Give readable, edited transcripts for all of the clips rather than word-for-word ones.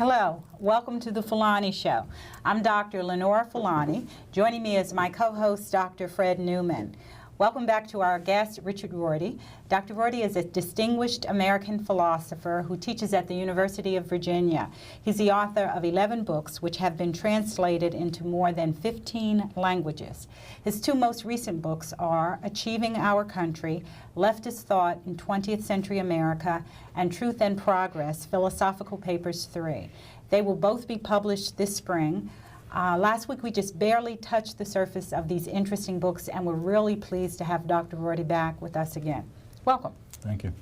Hello, welcome to the Fulani Show. I'm Dr. Lenora Fulani. Joining me is my co-host, Dr. Fred Newman. Welcome back to our guest, Richard Rorty. Dr. Rorty is a distinguished American philosopher who teaches at the University of Virginia. He's the author of 11 books, which have been translated into more than 15 languages. His two most recent books are Achieving Our Country, Leftist Thought in 20th Century America, and Truth and Progress, Philosophical Papers 3. They will both be published this spring. Last week we just barely touched the surface of these interesting books, and we're really pleased to have Dr. Rorty back with us again. Welcome. Thank you.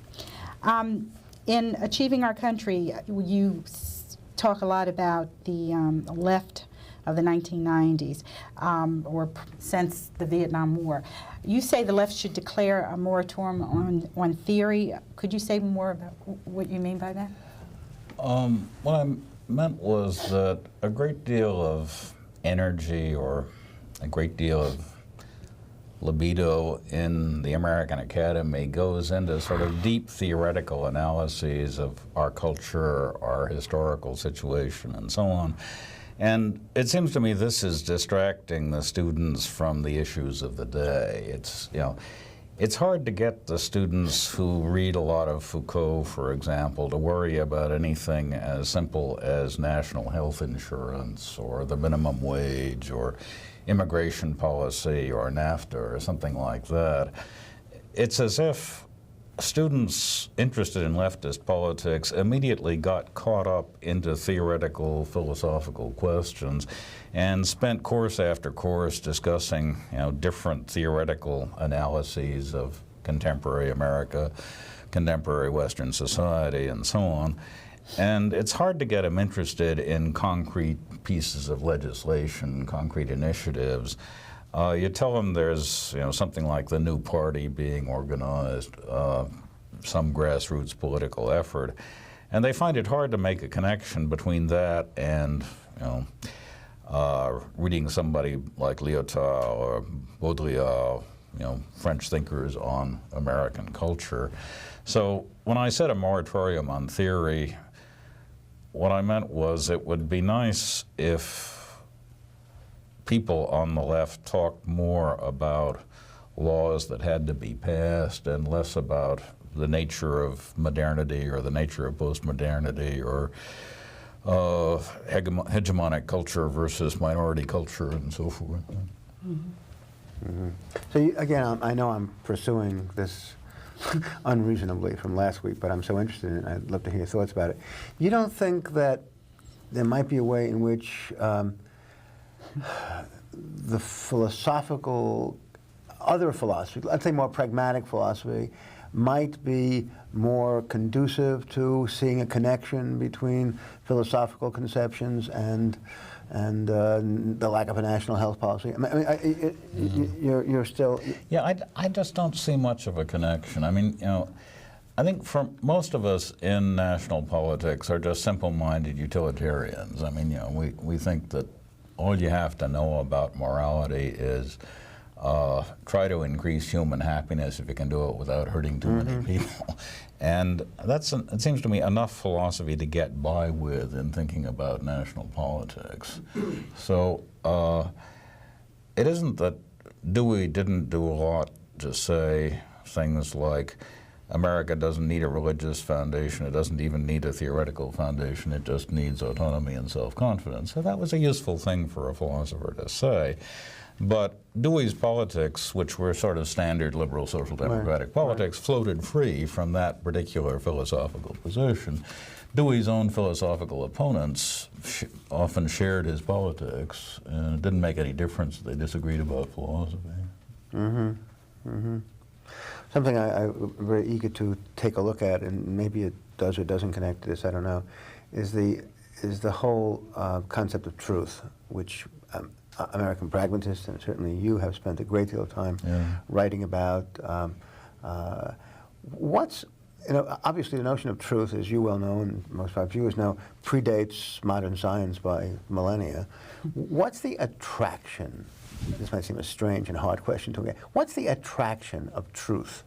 In Achieving Our Country, you talk a lot about the left of the 1990s, or since the Vietnam War. You say the left should declare a moratorium on theory. Could you say more about what you mean by that? What I meant was that a great deal of energy or a great deal of libido in the American Academy goes into sort of deep theoretical analyses of our culture, our historical situation, and so on. And it seems to me this is distracting the students from the issues of the day. It's hard to get the students who read a lot of Foucault, for example, to worry about anything as simple as national health insurance or the minimum wage or immigration policy or NAFTA or something like that. It's as if students interested in leftist politics immediately got caught up into theoretical, philosophical questions and spent course after course discussing, different theoretical analyses of contemporary America, contemporary Western society, and so on. And it's hard to get them interested in concrete pieces of legislation, concrete initiatives. You tell them there's something like the new party being organized, some grassroots political effort, and they find it hard to make a connection between that and reading somebody like Lyotard or Baudrillard, French thinkers on American culture. So when I said a moratorium on theory, what I meant was it would be nice if people on the left talked more about laws that had to be passed and less about the nature of modernity or the nature of postmodernity or hegemonic culture versus minority culture and so forth. So again, I know I'm pursuing this unreasonably from last week, but I'm so interested in it, I'd love to hear your thoughts about it. You don't think that there might be a way in which the other philosophy, let's say more pragmatic philosophy, might be more conducive to seeing a connection between philosophical conceptions and the lack of a national health policy? You're still... Yeah, I just don't see much of a connection. I think for most of us in national politics are just simple-minded utilitarians. We think that all you have to know about morality is try to increase human happiness if you can do it without hurting too many people. And it seems to me, enough philosophy to get by with in thinking about national politics. So it isn't that Dewey didn't do a lot to say things like, America doesn't need a religious foundation, it doesn't even need a theoretical foundation, it just needs autonomy and self-confidence. So that was a useful thing for a philosopher to say. But Dewey's politics, which were sort of standard liberal social democratic politics, floated free from that particular philosophical position. Dewey's own philosophical opponents often shared his politics, and it didn't make any difference that they disagreed about philosophy. Something I'm very eager to take a look at, and maybe it does or doesn't connect to this, I don't know, is the whole concept of truth, which American pragmatists, and certainly you have spent a great deal of time writing about. Obviously the notion of truth, as you well know and most of our viewers know, predates modern science by millennia. What's the attraction, this might seem a strange and hard question to me, what's the attraction of truth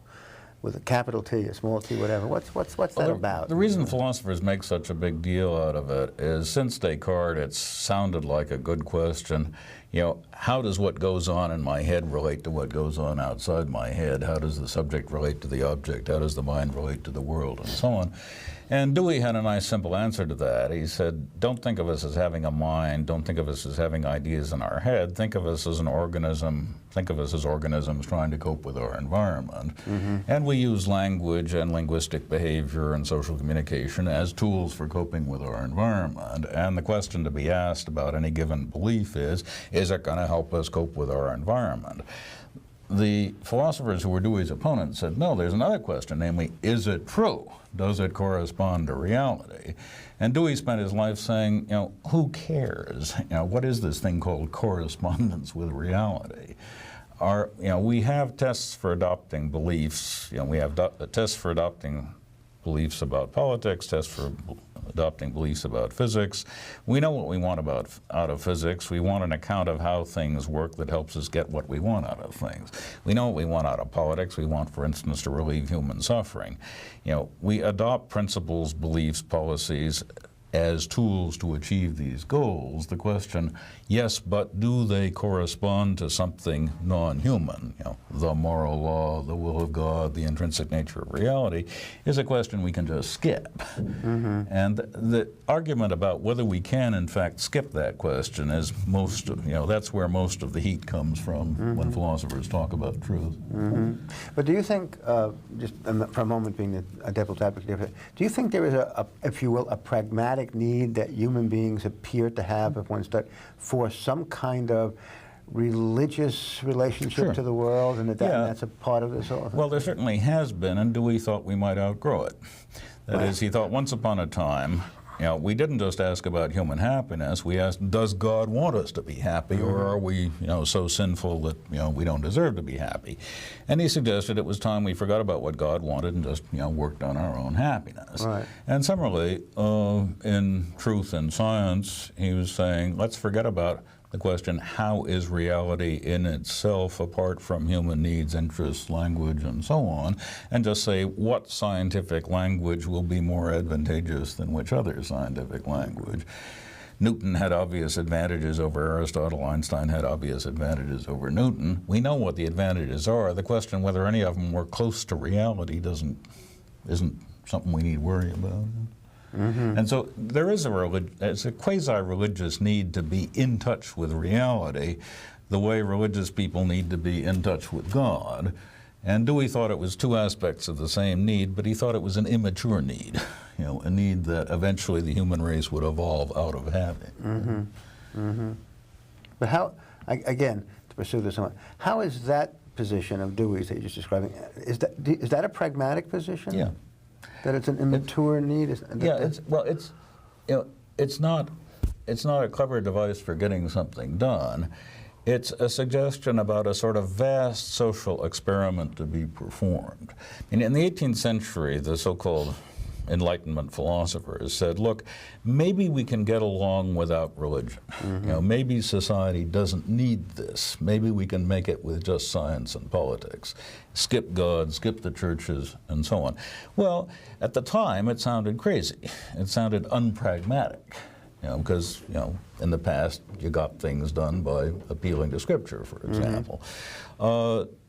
with a capital T, a small t, whatever. What's that about? The reason philosophers make such a big deal out of it is since Descartes, it's sounded like a good question. You know, how does what goes on in my head relate to what goes on outside my head? How does the subject relate to the object? How does the mind relate to the world? And so on. And Dewey had a nice simple answer to that. He said, don't think of us as having a mind, don't think of us as having ideas in our head, think of us as an organism, think of us as organisms trying to cope with our environment. And we use language and linguistic behavior and social communication as tools for coping with our environment. And the question to be asked about any given belief is it going to help us cope with our environment? The philosophers who were Dewey's opponents said, no, there's another question, namely, is it true? Does it correspond to reality? And Dewey spent his life saying, you know, who cares? You know, what is this thing called correspondence with reality? We have tests for adopting beliefs. You know, we have tests for adopting beliefs about politics, tests for adopting beliefs about physics. We know what we want out of physics. We want an account of how things work that helps us get what we want out of things. We know what we want out of politics. We want, for instance, to relieve human suffering. You know, we adopt principles, beliefs, policies as tools to achieve these goals. The question, yes, but do they correspond to something non-human? You know, the moral law, the will of God, the intrinsic nature of reality, is a question we can just skip. And the argument about whether we can, in fact, skip that question is that's where most of the heat comes from when philosophers talk about truth. But do you think, just for a moment being a devil's advocate, do you think there is if you will, a pragmatic need that human beings appear to have, if one starts, for some kind of religious relationship to the world, and that's a part of this whole thing? Well, there certainly has been, and Dewey thought we might outgrow it. That is, he thought once upon a time, you know, we didn't just ask about human happiness. We asked, does God want us to be happy, or are we, so sinful that, we don't deserve to be happy? And he suggested it was time we forgot about what God wanted and just, worked on our own happiness. Right. And similarly, in Truth and Science, he was saying, let's forget about the question, how is reality in itself apart from human needs, interests, language, and so on, and just say what scientific language will be more advantageous than which other scientific language. Newton had obvious advantages over Aristotle. Einstein had obvious advantages over Newton. We know what the advantages are. The question whether any of them were close to reality isn't something we need to worry about. And so there is it's a quasi-religious need to be in touch with reality, the way religious people need to be in touch with God. And Dewey thought it was two aspects of the same need, but he thought it was an immature need, a need that eventually the human race would evolve out of having. But how, again, to pursue this somewhat, how is that position of Dewey's that you're just describing, is that a pragmatic position? Yeah. That it's an immature need? It's not a clever device for getting something done. It's a suggestion about a sort of vast social experiment to be performed. In the 18th century, the so-called Enlightenment philosophers said, look, maybe we can get along without religion. Maybe society doesn't need this. Maybe we can make it with just science and politics. Skip God, skip the churches, and so on. Well, at the time, it sounded crazy. It sounded unpragmatic. Because, in the past, you got things done by appealing to Scripture, for example.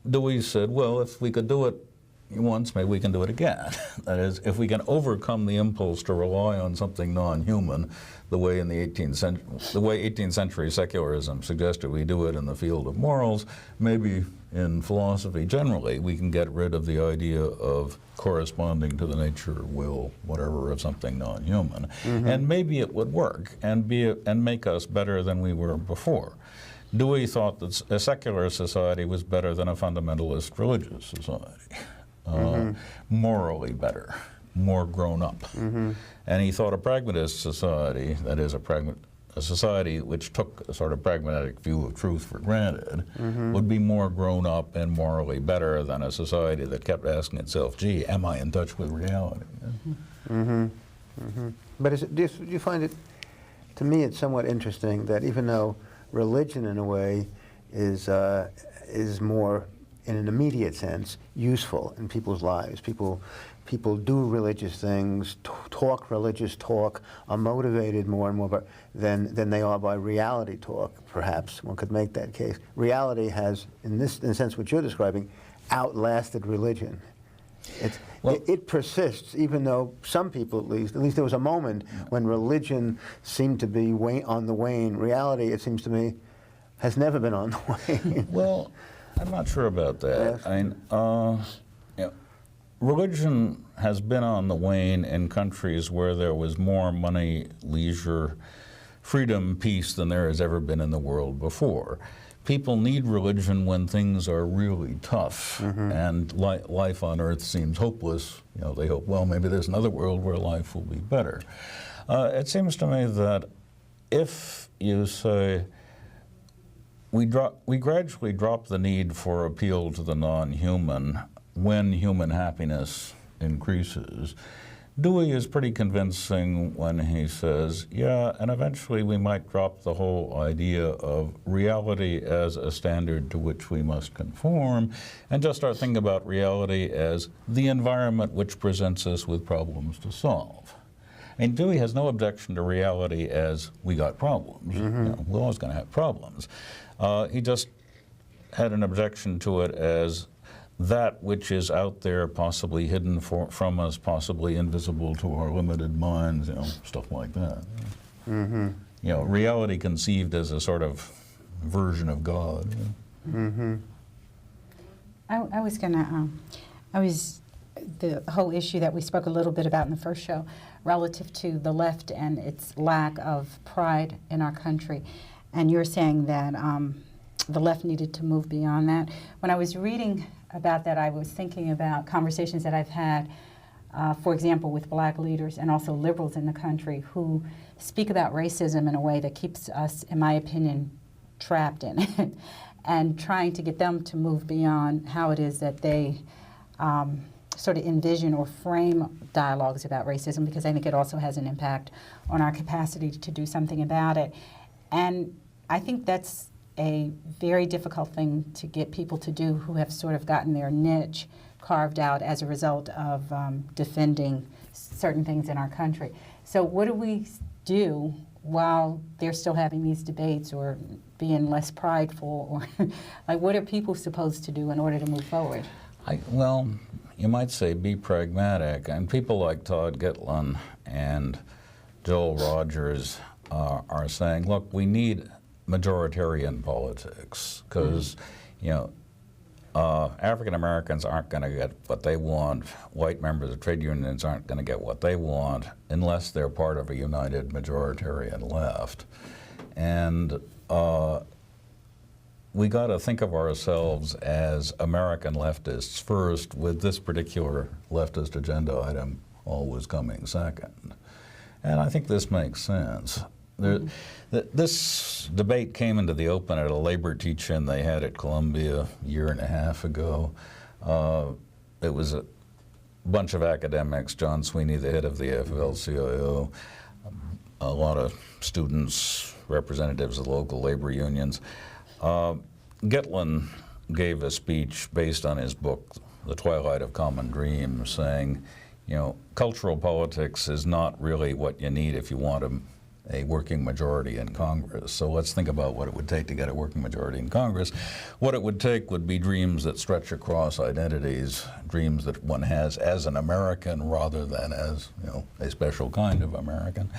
Dewey said, well, if we could do it once, maybe we can do it again. That is, if we can overcome the impulse to rely on something non-human, the way 18th century secularism suggested we do it in the field of morals, maybe in philosophy generally, we can get rid of the idea of corresponding to the nature, will, whatever, of something non-human. And maybe it would work and make us better than we were before. Dewey thought that a secular society was better than a fundamentalist religious society. Morally better, more grown up. And he thought a pragmatist society, that is a society which took a sort of pragmatic view of truth for granted, would be more grown up and morally better than a society that kept asking itself, gee, am I in touch with reality? But do you find it, to me it's somewhat interesting that even though religion in a way is more in an immediate sense, useful in people's lives. People do religious things, talk religious talk, are motivated more and more than they are by reality talk, perhaps. One could make that case. Reality has, in the sense what you're describing, outlasted religion. It persists, even though some people at least there was a moment when religion seemed to be on the wane. Reality, it seems to me, has never been on the wane. Well, I'm not sure about that. Yes. I mean, religion has been on the wane in countries where there was more money, leisure, freedom, peace than there has ever been in the world before. People need religion when things are really tough and life on earth seems hopeless. They hope, well, maybe there's another world where life will be better. It seems to me that if you say, we gradually drop the need for appeal to the non-human when human happiness increases. Dewey is pretty convincing when he says, yeah, and eventually we might drop the whole idea of reality as a standard to which we must conform and just start thinking about reality as the environment which presents us with problems to solve. I mean, Dewey has no objection to reality as we got problems. We're always going to have problems. He just had an objection to it as that which is out there, possibly hidden from us, possibly invisible to our limited minds, stuff like that. Reality conceived as a sort of version of God. I was gonna, the whole issue that we spoke a little bit about in the first show, relative to the left and its lack of pride in our country. And you're saying that the left needed to move beyond that. When I was reading about that, I was thinking about conversations that I've had, for example, with black leaders and also liberals in the country who speak about racism in a way that keeps us, in my opinion, trapped in it, and trying to get them to move beyond how it is that they sort of envision or frame dialogues about racism, because I think it also has an impact on our capacity to do something about it. And I think that's a very difficult thing to get people to do who have sort of gotten their niche carved out as a result of defending certain things in our country. So what do we do while they're still having these debates or being less prideful? Or like, what are people supposed to do in order to move forward? Well, you might say be pragmatic. And people like Todd Gitlin and Joel Rogers are saying, look, we need majoritarian politics, because African Americans aren't going to get what they want, white members of trade unions aren't going to get what they want unless they're part of a united majoritarian left. And we got to think of ourselves as American leftists first, with this particular leftist agenda item always coming second. And I think this makes sense. This debate came into the open at a labor teach-in they had at Columbia a year and a half ago. It was a bunch of academics, John Sweeney, the head of the AFL-CIO, a lot of students, representatives of local labor unions. Gitlin gave a speech based on his book, The Twilight of Common Dreams, saying, cultural politics is not really what you need if you want a working majority in Congress. So let's think about what it would take to get a working majority in Congress. What it would take would be dreams that stretch across identities, dreams that one has as an American rather than as a special kind of American.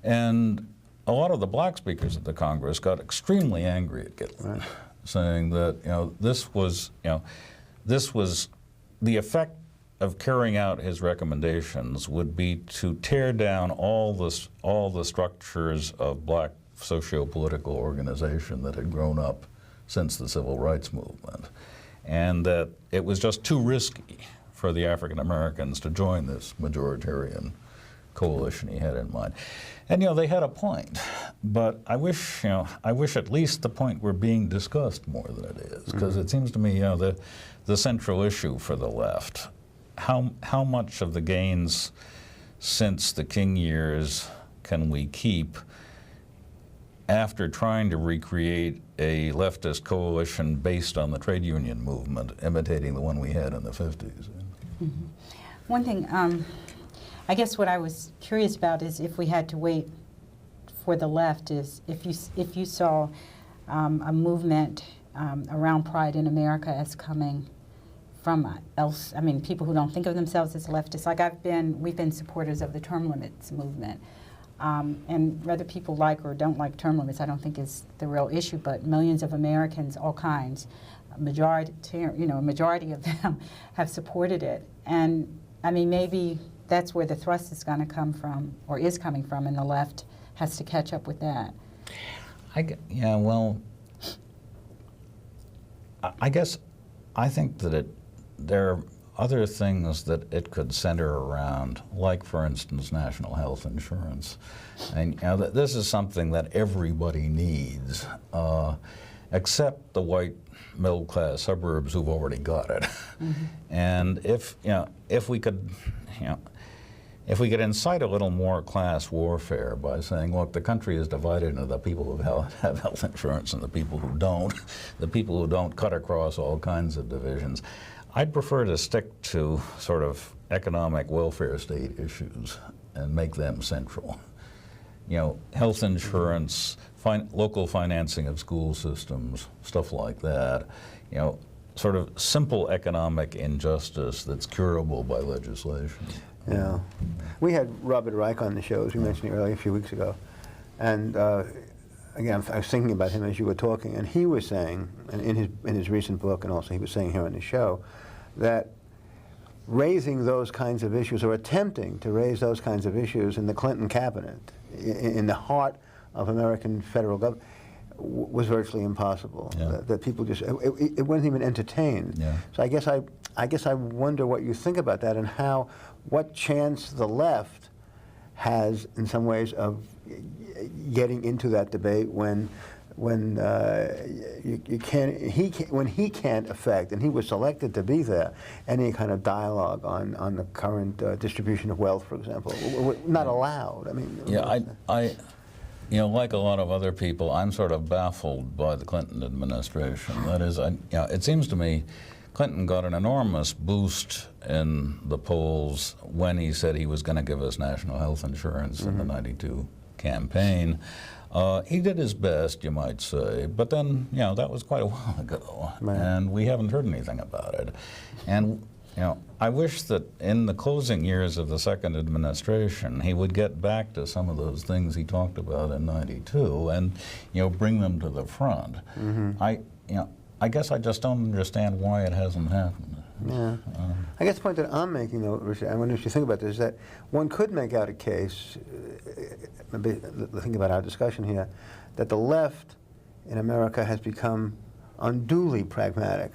And a lot of the black speakers at the Congress got extremely angry at Gitlin, saying that this was the effect of carrying out his recommendations would be to tear down all the structures of black socio-political organization that had grown up since the Civil Rights Movement, and that it was just too risky for the African Americans to join this majoritarian coalition he had in mind. And they had a point, but I wish at least the point were being discussed more than it is, because it seems to me the central issue for the left. How much of the gains since the King years can we keep after trying to recreate a leftist coalition based on the trade union movement, imitating the one we had in the 50s. One thing, I guess what I was curious about is if we had to wait for the left, is if you saw a movement around Pride in America as coming from else, I mean, people who don't think of themselves as leftists. Like we've been supporters of the term limits movement. And whether people like or don't like term limits, I don't think is the real issue, but millions of Americans, all kinds, a majority of them have supported it. And I mean, maybe that's where the thrust is going to come from, or is coming from, and the left has to catch up with that. Yeah, well, I guess I think that there are other things that it could center around, like, for instance, national health insurance. And this is something that everybody needs, except the white middle-class suburbs who've already got it. And if we could, if we could incite a little more class warfare by saying, look, the country is divided into the people who have health insurance and the people who don't cut across all kinds of divisions. I'd prefer to stick to sort of economic welfare state issues and make them central. Health insurance, local financing of school systems, stuff like that. Sort of simple economic injustice that's curable by legislation. Yeah. We had Robert Reich on the show, as we mentioned earlier, a few weeks ago. And again, I was thinking about him as you were talking, and he was saying, and in his recent book, and also he was saying here on the show, that raising those kinds of issues, or attempting to raise those kinds of issues in the Clinton cabinet, in the heart of American federal government, was virtually impossible. Yeah. That people just, it wasn't even entertained. Yeah. So I guess I wonder what you think about that, and what chance the left has in some ways of getting into that debate when he can't affect, and he was selected to be there, any kind of dialogue on the current distribution of wealth, for example, not allowed. I mean, yeah, I like a lot of other people, I'm sort of baffled by the Clinton administration. That is, it seems to me Clinton got an enormous boost in the polls when he said he was going to give us national health insurance in the '92 campaign. He did his best, you might say, but then, that was quite a while ago, and we haven't heard anything about it. And, I wish that in the closing years of the second administration, he would get back to some of those things he talked about in '92 and, bring them to the front. I guess I just don't understand why it hasn't happened. Yeah. I guess the point that I'm making, though, Richard, I wonder if you think about this, is that one could make out a case, maybe think about our discussion here, that the left in America has become unduly pragmatic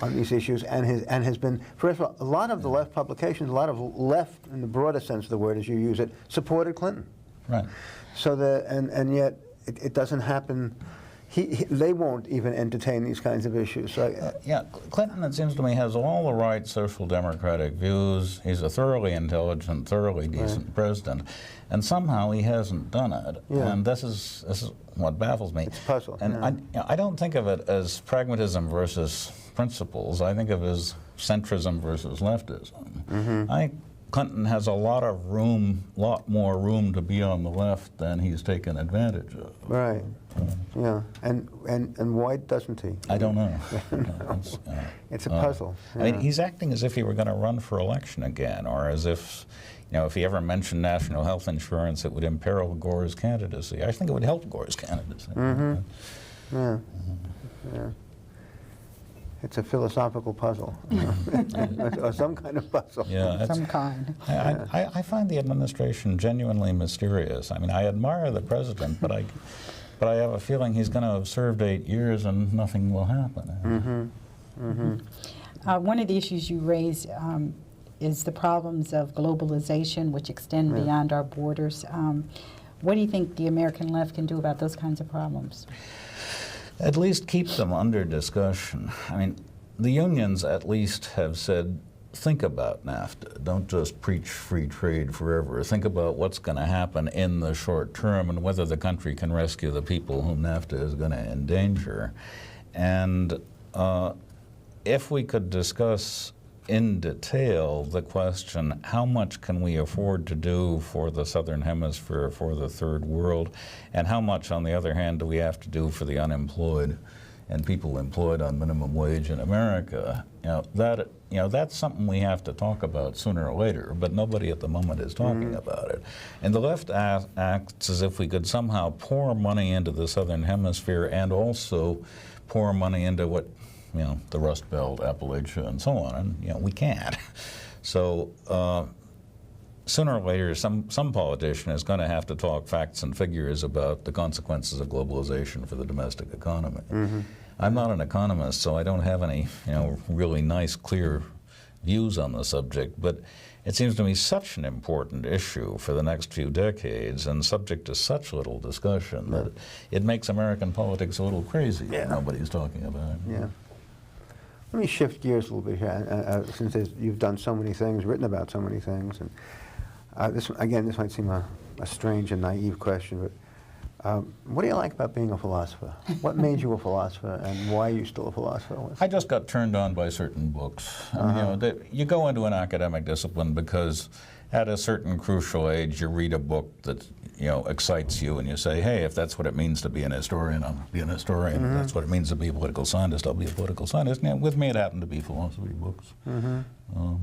on these issues and has been, first of all, a lot of the left publications, a lot of left, in the broader sense of the word as you use it, supported Clinton. Right. So and yet it doesn't happen. They won't even entertain these kinds of issues. So, yeah, Clinton, it seems to me, has all the right social democratic views. He's a thoroughly intelligent, thoroughly decent president, and somehow he hasn't done it. Yeah. And this is what baffles me. It's a puzzle. And I don't think of it as pragmatism versus principles. I think of it as centrism versus leftism. I think Clinton has a lot more room to be on the left than he's taken advantage of. Right. Yeah. And why doesn't he? I don't know. It's a puzzle. I mean, he's acting as if he were going to run for election again, or as if, if he ever mentioned national health insurance, it would imperil Gore's candidacy. I think it would help Gore's candidacy. Yeah. Yeah. It's a philosophical puzzle, or some kind of puzzle. Yeah, Some kind. I find the administration genuinely mysterious. I mean, I admire the president, but I have a feeling he's going to have served 8 years and nothing will happen. One of the issues you raise is the problems of globalization, which extend beyond our borders. What do you think the American left can do about those kinds of problems? At least keep them under discussion. I mean, the unions at least have said think about NAFTA. Don't just preach free trade forever. Think about what's going to happen in the short term and whether the country can rescue the people whom NAFTA is going to endanger. And if we could discuss in detail the question, how much can we afford to do for the Southern Hemisphere, for the Third World, and how much, on the other hand, do we have to do for the unemployed and people employed on minimum wage in America? That's something we have to talk about sooner or later, but nobody at the moment is talking about it. And the left acts as if we could somehow pour money into the Southern Hemisphere and also pour money into what, the Rust Belt, Appalachia, and so on, and we can't. So sooner or later, some politician is going to have to talk facts and figures about the consequences of globalization for the domestic economy. I'm not an economist, so I don't have any, really nice, clear views on the subject, but it seems to me such an important issue for the next few decades and subject to such little discussion that it makes American politics a little crazy that nobody's talking about it. Yeah. Let me shift gears a little bit here, since you've done so many things, written about so many things, and this might seem a strange and naive question, but what do you like about being a philosopher? What made you a philosopher, and why are you still a philosopher? I just got turned on by certain books. You go into an academic discipline because at a certain crucial age you read a book that excites you, and you say, hey, if that's what it means to be an historian, I'll be an historian. If that's what it means to be a political scientist, I'll be a political scientist. And with me, it happened to be philosophy books.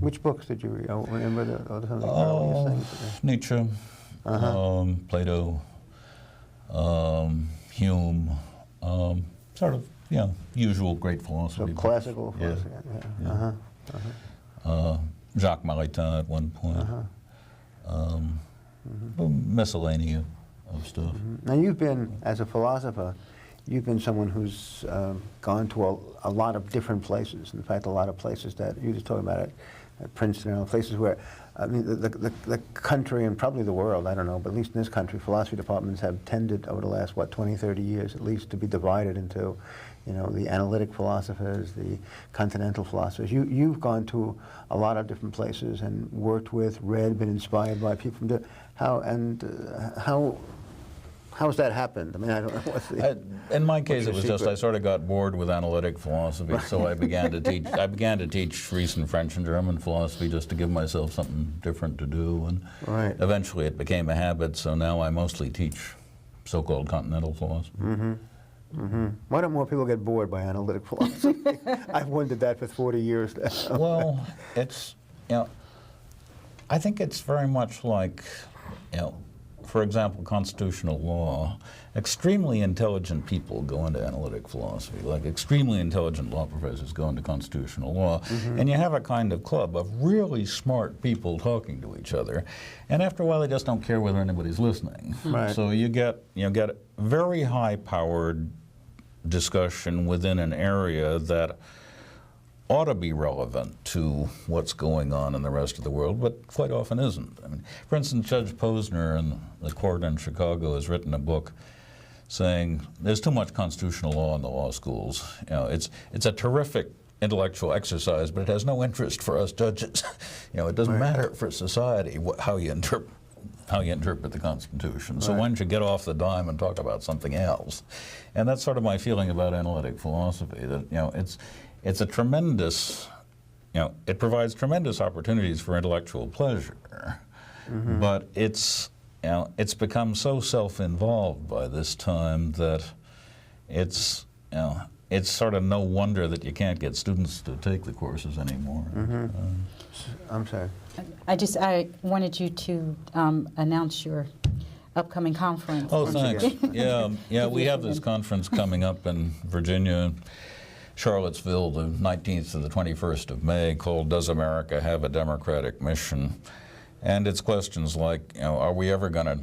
Which books did you read? Remember some of the earliest things? Nietzsche, Plato, Hume, sort of, usual great philosophy. So classical philosophy. Jacques Maritain at one point. Miscellany of stuff. Now you've been, as a philosopher, you've been someone who's gone to a lot of different places. In fact, a lot of places that you just talking about at Princeton, places where, I mean, the country and probably the world, I don't know, but at least in this country, philosophy departments have tended over the last, 20, 30 years at least, to be divided into, the analytic philosophers, the continental philosophers. You've gone to a lot of different places and worked with, read, been inspired by people from how's that happened? I mean, I don't know what's the... In my case, it was just I sort of got bored with analytic philosophy, so I began to teach. I began to teach recent French and German philosophy just to give myself something different to do, and eventually it became a habit. So now I mostly teach so-called continental philosophy. Why don't more people get bored by analytic philosophy? I've wondered that for 40 years now. Well, it's I think it's very much like for example, constitutional law. Extremely intelligent people go into analytic philosophy, like extremely intelligent law professors go into constitutional law, and you have a kind of club of really smart people talking to each other, and after a while they just don't care whether anybody's listening. So you get very high-powered discussion within an area that ought to be relevant to what's going on in the rest of the world, but quite often isn't. I mean, for instance, Judge Posner in the court in Chicago has written a book saying there's too much constitutional law in the law schools. It's a terrific intellectual exercise, but it has no interest for us judges. It doesn't matter for society how you interpret the Constitution. So why don't you get off the dime and talk about something else? And that's sort of my feeling about analytic philosophy, that it's a tremendous, it provides tremendous opportunities for intellectual pleasure, but it's become so self-involved by this time that it's sort of no wonder that you can't get students to take the courses anymore. I'm sorry. I wanted you to announce your upcoming conference. Oh, thanks. Yeah, we have this conference coming up in Virginia, Charlottesville, the 19th to the 21st of May, called Does America Have a Democratic Mission? And it's questions like, are we ever going to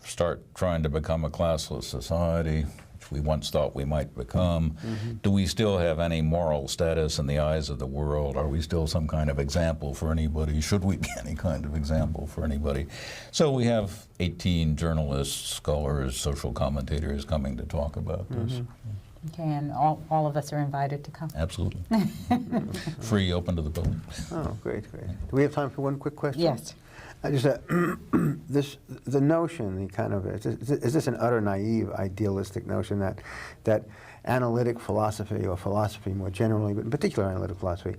start trying to become a classless society, which we once thought we might become? Do we still have any moral status in the eyes of the world? Are we still some kind of example for anybody? Should we be any kind of example for anybody? So we have 18 journalists, scholars, social commentators coming to talk about this. Okay, and all of us are invited to come. Absolutely. Free, open to the public. Oh, great, great. Do we have time for one quick question? Yes. I just the notion, the kind of is this an utter naive, idealistic notion that analytic philosophy or philosophy more generally, but in particular analytic philosophy,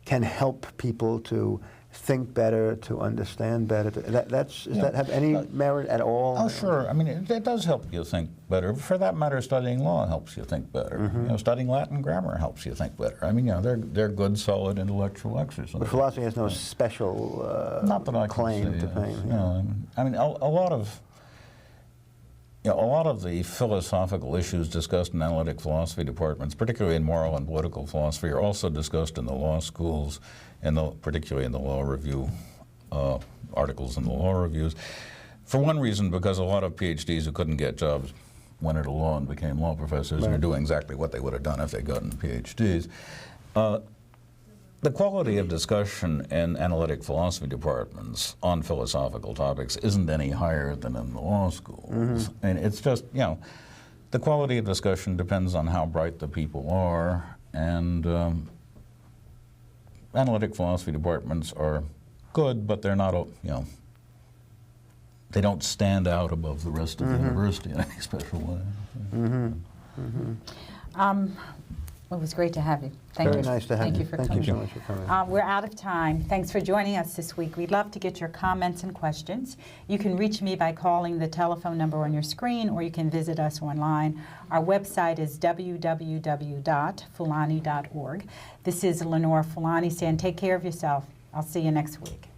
can help people to think better, to understand better? Does that have any merit at all? Oh, sure. I mean, it does help you think better. For that matter, studying law helps you think better. Mm-hmm. You know, studying Latin grammar helps you think better. I mean, you know, they're good, solid intellectual exercises. But philosophy has no special Not that I claim can see, to fame. you know, I mean, a lot of the philosophical issues discussed in analytic philosophy departments, particularly in moral and political philosophy, are also discussed in the law schools, particularly in the law review articles in the law reviews. For one reason, because a lot of PhDs who couldn't get jobs went into law and became law professors and are doing exactly what they would have done if they'd gotten PhDs. The quality of discussion in analytic philosophy departments on philosophical topics isn't any higher than in the law schools. Mm-hmm. And it's just, you know, the quality of discussion depends on how bright the people are, and analytic philosophy departments are good, but they're not, you know, they don't stand out above the rest of the university in any special way. It was great to have you. Thank Very you. nice to have Thank you. you for Thank coming. you so much for coming. We're out of time. Thanks for joining us this week. We'd love to get your comments and questions. You can reach me by calling the telephone number on your screen, or you can visit us online. Our website is www.fulani.org. This is Lenore Fulani saying take care of yourself. I'll see you next week.